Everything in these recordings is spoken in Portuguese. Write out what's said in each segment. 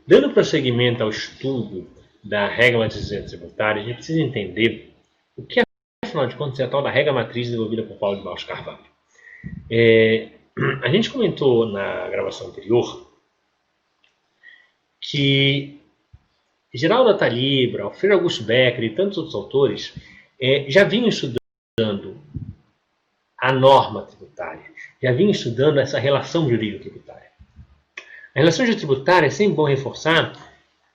Dando prosseguimento ao estudo da regra matriz tributária, a gente precisa entender o que, afinal de contas, é a tal da regra matriz desenvolvida por Paulo de Barros Carvalho. A gente comentou na gravação anterior que Geraldo Atalibra, Alfredo Augusto Becker e tantos outros autores já vinham estudando a norma tributária, já vinham estudando essa relação jurídico-tributária. A relação jurídico-tributária, é sempre bom reforçar,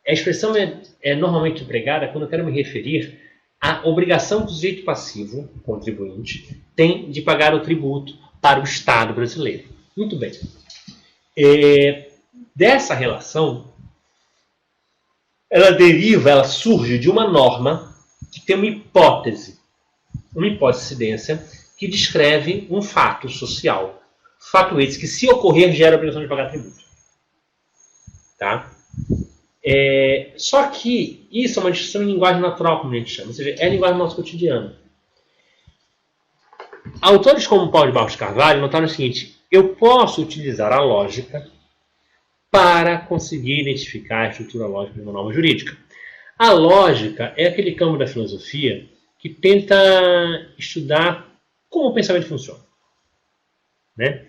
a expressão é normalmente empregada quando eu quero me referir à obrigação do sujeito passivo, contribuinte, tem de pagar o tributo para o Estado brasileiro. Muito bem. Dessa relação, ela surge de uma norma que tem uma hipótese de incidência que descreve um fato social. Fato esse que, se ocorrer, gera a obrigação de pagar tributo. Tá? Só que isso é uma discussão em linguagem natural, como a gente chama, ou seja, é a linguagem do nosso cotidiano. Autores como Paulo de Barros Carvalho notaram o seguinte: eu posso utilizar a lógica para conseguir identificar a estrutura lógica de uma norma jurídica. A lógica é aquele campo da filosofia que tenta estudar como o pensamento funciona. Né?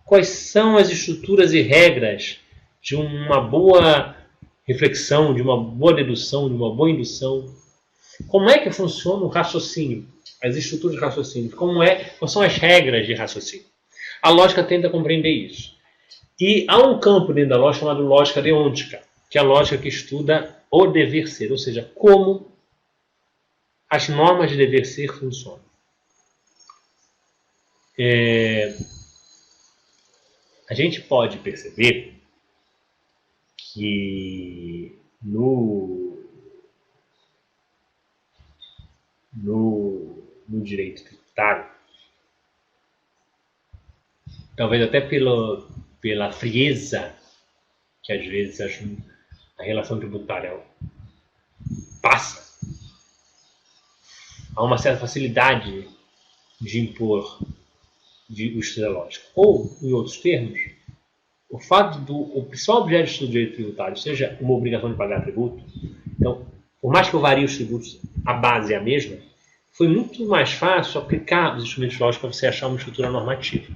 Quais são as estruturas e regras de uma boa reflexão, de uma boa dedução, de uma boa indução. Como é que funciona o raciocínio? As estruturas de raciocínio. Quais são as regras de raciocínio? A lógica tenta compreender isso. E há um campo dentro da lógica chamado lógica deôntica, que é a lógica que estuda o dever ser, ou seja, como as normas de dever ser funcionam. A gente pode perceber que no direito tributário, talvez até pela frieza que às vezes a relação tributária passa, há uma certa facilidade de impor o estudo da lógica. Ou, em outros termos, o fato o principal objeto de estudo do direito tributário seja uma obrigação de pagar tributo, então, por mais que eu varie os tributos, a base é a mesma, foi muito mais fácil aplicar os instrumentos lógicos para você achar uma estrutura normativa.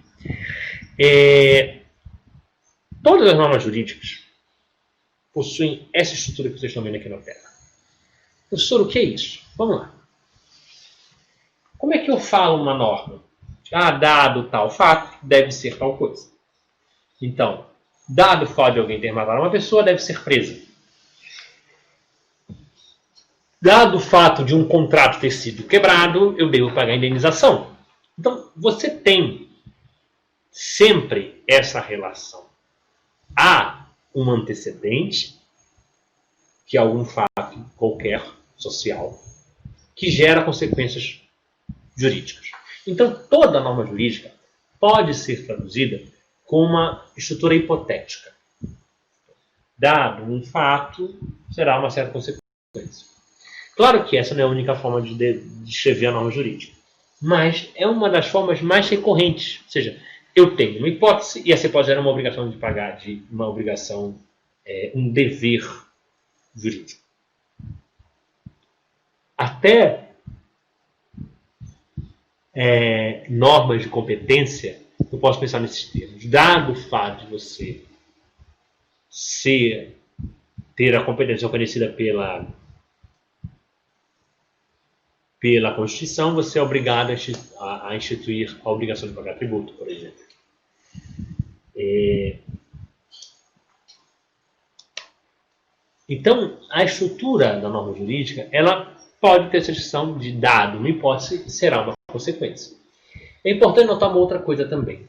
Todas as normas jurídicas possuem essa estrutura que vocês estão vendo aqui na tela. Professor, o que é isso? Vamos lá. Como é que eu falo uma norma? Dado tal fato, deve ser tal coisa. Então, dado o fato de alguém ter matado uma pessoa, deve ser presa. Dado o fato de um contrato ter sido quebrado, eu devo pagar indenização. Então, você tem sempre essa relação. Há um antecedente, que é algum fato qualquer, social, que gera consequências jurídicas. Então, toda norma jurídica pode ser traduzida com uma estrutura hipotética. Dado um fato, será uma certa consequência. Claro que essa não é a única forma de descrever a norma jurídica, mas é uma das formas mais recorrentes. Ou seja, eu tenho uma hipótese e essa hipótese era uma obrigação de pagar, um dever jurídico. Até normas de competência, eu posso pensar nesses termos. Dado o fato de você ter a competência reconhecida pela Constituição, você é obrigado a instituir a obrigação de pagar tributo, por exemplo. Então, a estrutura da norma jurídica, ela pode ter essa distinção de dado uma hipótese, será uma consequência. É importante notar uma outra coisa também.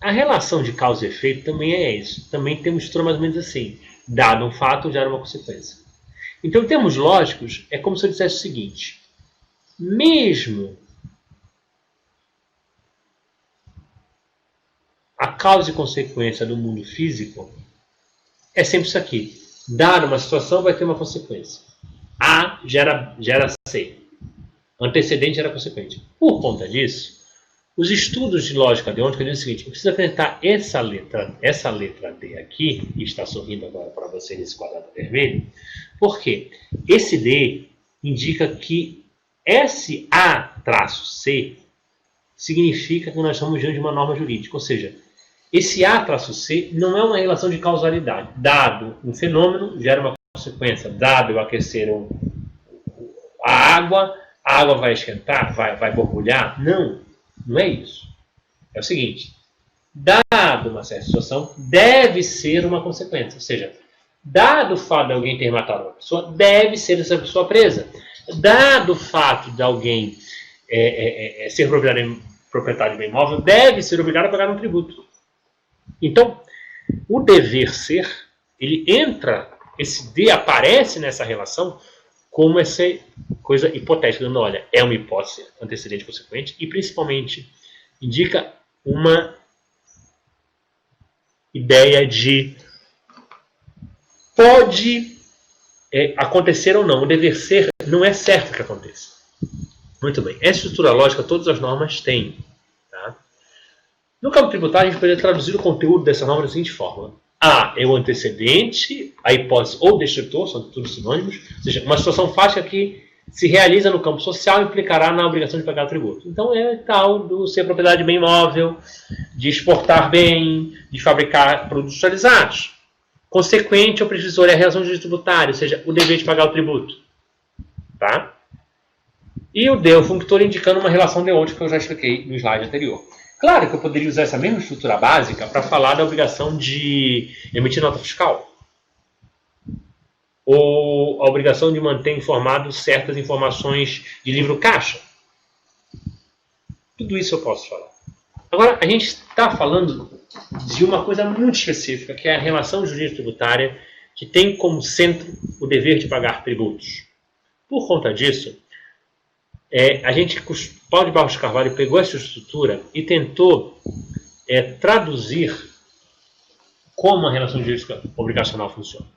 A relação de causa e efeito também é isso. Também tem uma estrutura mais ou menos assim. Dado um fato, gera uma consequência. Então, em termos lógicos, é como se eu dissesse o seguinte. Mesmo a causa e consequência do mundo físico é sempre isso aqui. Dada uma situação, vai ter uma consequência. A gera C. Antecedente gera consequente. Por conta disso, Os estudos de lógica deôntica dizem o seguinte: eu preciso acrescentar essa letra D aqui, que está sorrindo agora para você nesse quadrado vermelho, porque esse D indica que SA-C significa que nós estamos diante de uma norma jurídica, ou seja, esse A-C não é uma relação de causalidade. Dado um fenômeno, gera uma consequência. Dado eu aquecer a água vai esquentar, vai borbulhar? Não, não é isso. É o seguinte: dado uma certa situação, deve ser uma consequência. Ou seja, dado o fato de alguém ter matado uma pessoa, deve ser essa pessoa presa. Dado o fato de alguém ser proprietário de bem imóvel, deve ser obrigado a pagar um tributo. Então, o dever ser, ele entra, esse D aparece nessa relação como essa coisa hipotética, dando, olha, é uma hipótese antecedente e consequente, e principalmente indica uma ideia de pode acontecer ou não. O dever ser não é certo que aconteça. Muito bem. Essa estrutura lógica todas as normas têm. Tá? No campo tributário, a gente poderia traduzir o conteúdo dessa norma da seguinte forma: A é o antecedente, a hipótese ou descritor, são todos sinônimos, ou seja, uma situação fática que se realiza no campo social implicará na obrigação de pagar tributo. Então é tal do ser propriedade de bem imóvel, de exportar bem, de fabricar produtos industrializados. Consequente ao prejuízo é a reação jurídica tributária, ou seja, o dever de pagar o tributo. Tá? E o D é o functor indicando uma relação deôntica que eu já expliquei no slide anterior. Claro que eu poderia usar essa mesma estrutura básica para falar da obrigação de emitir nota fiscal. Ou a obrigação de manter informado certas informações de livro caixa. Tudo isso eu posso falar. Agora, a gente está falando de uma coisa muito específica, que é a relação jurídica tributária, que tem como centro o dever de pagar tributos. Por conta disso, a gente, Paulo de Barros Carvalho, pegou essa estrutura e tentou traduzir como a relação jurídica obrigacional funciona.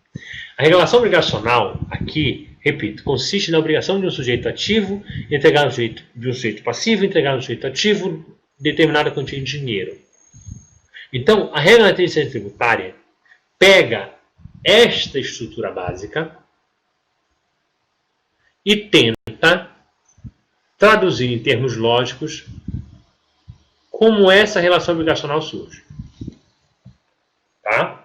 A relação obrigacional, aqui, repito, consiste na obrigação de um sujeito ativo entregar no sujeito, de um sujeito passivo entregar no sujeito ativo determinada quantia de dinheiro. Então, a regra da administração tributária pega esta estrutura básica e tenta traduzir em termos lógicos como essa relação obrigacional surge. Tá?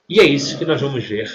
E é isso que nós vamos ver